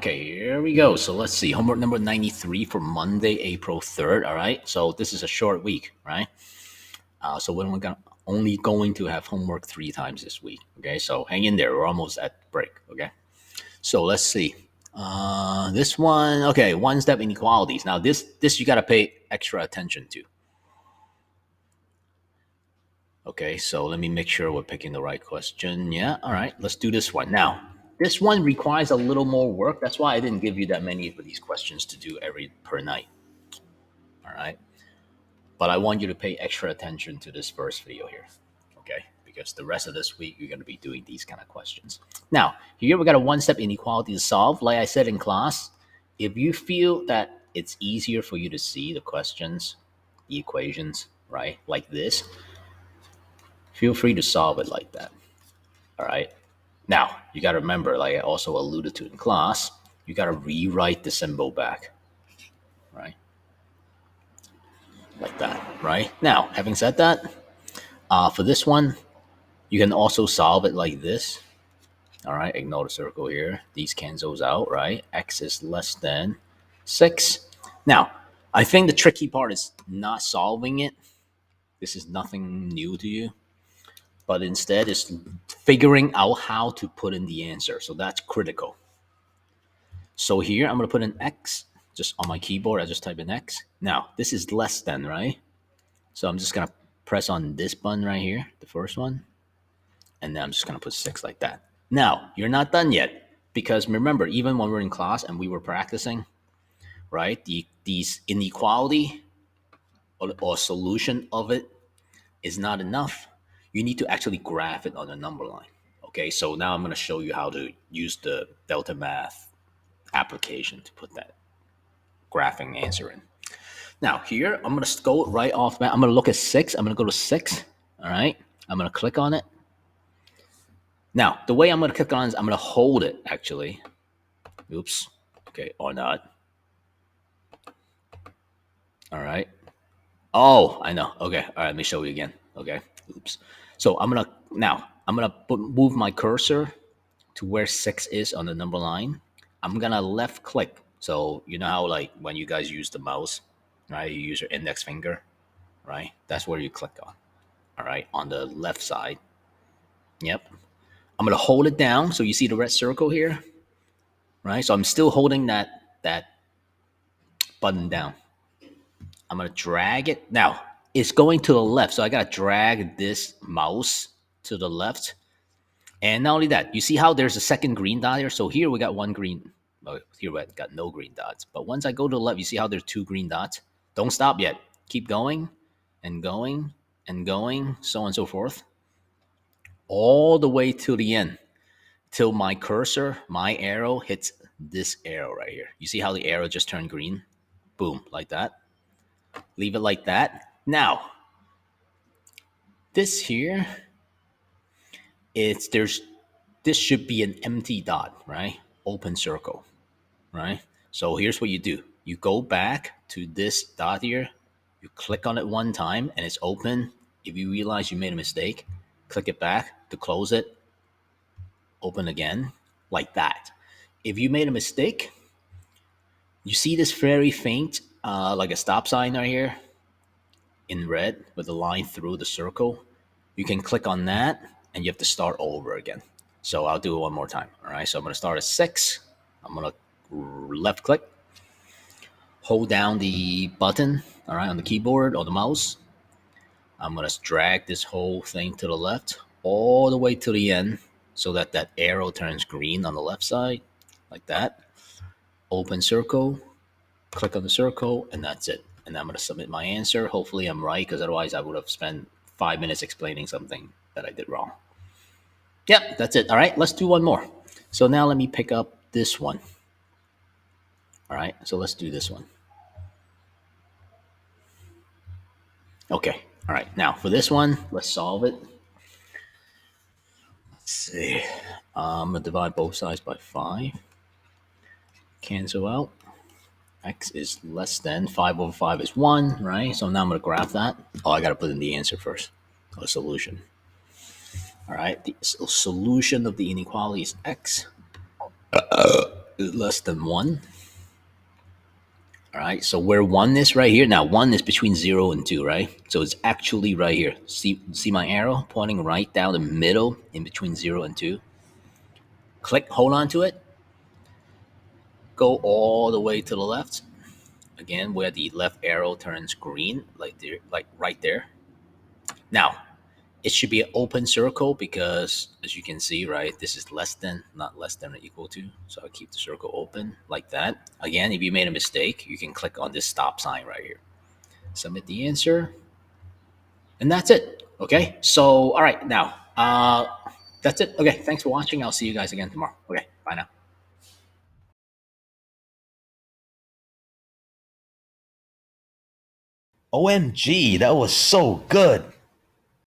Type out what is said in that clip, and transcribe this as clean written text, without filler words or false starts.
Okay, here we go. So let's see. Homework number 93 for Monday, April 3rd. All right. So this is a short week, right? So we're only going to have homework 3 times this week. Okay. So hang in there. We're almost at break. Okay. So let's see. This one, okay, one step inequalities. Now this you got to pay extra attention to. Okay, so let me make sure we're picking the right question. Yeah, all right, let's do this one. Now, this one requires a little more work. That's why I didn't give you that many of these questions to do every per night. All right, but I want you to pay extra attention to this first video here. Okay, because the rest of this week you're going to be doing these kind of questions. Now, here we got a one-step inequality to solve. Like I said in class, if you feel that it's easier for you to see the questions, the equations, right, like this, feel free to solve it like that. All right. Now, you got to remember, like I also alluded to in class, you got to rewrite the symbol back, right? Like that, right? Now, having said that, for this one, you can also solve it like this. All right, ignore the circle here. These cancels out, right? X is less than 6. Now, I think the tricky part is not solving it. This is nothing new to you. But instead, it's figuring out how to put in the answer. So that's critical. So here I'm going to put an X just on my keyboard. I just type in X. Now, this is less than, right? So I'm just going to press on this button right here, the first one. And then I'm just going to put 6 like that. Now, you're not done yet because remember, even when we're in class and we were practicing, right, these inequality or solution of it is not enough. You need to actually graph it on a number line. Okay, so now I'm going to show you how to use the Delta Math application to put that graphing answer in. Now here, I'm going to go right off bat. I'm going to look at 6. I'm going to go to 6. All right. I'm going to click on it. Now, the way I'm going to click on it is I'm going to hold it, actually. Oops. Okay, or not. All right. Oh, I know. Okay. All right, let me show you again. Okay. Oops. So I'm going to move my cursor to where 6 is on the number line. I'm going to left click. So you know how like when you guys use the mouse, right? You use your index finger, right? That's where you click on. All right, on the left side. Yep. I'm going to hold it down. So you see the red circle here, right? So I'm still holding that button down. I'm going to drag it. Now, it's going to the left. So I got to drag this mouse to the left. And not only that, you see how there's a second green dot here? So here we got one green. Oh, here we got no green dots. But once I go to the left, you see how there's 2 green dots? Don't stop yet. Keep going and going and going, so on and so forth. All the way to the end. Till my cursor, my arrow hits this arrow right here. You see how the arrow just turned green? Boom, like that. Leave it like that. Now, this here, this should be an empty dot, right? Open circle, right? So here's what you do. You go back to this dot here, you click on it one time and it's open. If you realize you made a mistake, click it back to close it, open again, like that. If you made a mistake, you see this very faint, like a stop sign right here in red with a line through the circle. You can click on that and you have to start over again. So I'll do it one more time. All right. So I'm going to start at 6. I'm going to left click, hold down the button, all right, on the keyboard or the mouse. I'm going to drag this whole thing to the left all the way to the end so that that arrow turns green on the left side, like that. Open circle, click on the circle, and that's it. And I'm going to submit my answer. Hopefully I'm right, because otherwise I would have spent 5 minutes explaining something that I did wrong. Yep, that's it. All right, let's do one more. So now let me pick up this one. All right, so let's do this one. Okay, all right. Now for this one, let's solve it. Let's see. I'm going to divide both sides by 5. Cancel out. X is less than 5 over 5 is 1, right? So now I'm going to graph that. Oh, I got to put in the answer first, or solution. All right, the solution of the inequality is X less than 1. All right, so where 1 is right here. Now 1 is between 0 and 2, right? So it's actually right here. See my arrow pointing right down the middle in between 0 and 2? Click, hold on to it, go all the way to the left. Again, where the left arrow turns green, like there, like right there. Now, it should be an open circle because, as you can see, right, this is less than, not less than or equal to. So I keep the circle open like that. Again, if you made a mistake, you can click on this stop sign right here. Submit the answer, and that's it. Okay. So, all right, now, that's it. Okay. Thanks for watching. I'll see you guys again tomorrow. Okay. Bye now. OMG, that was so good.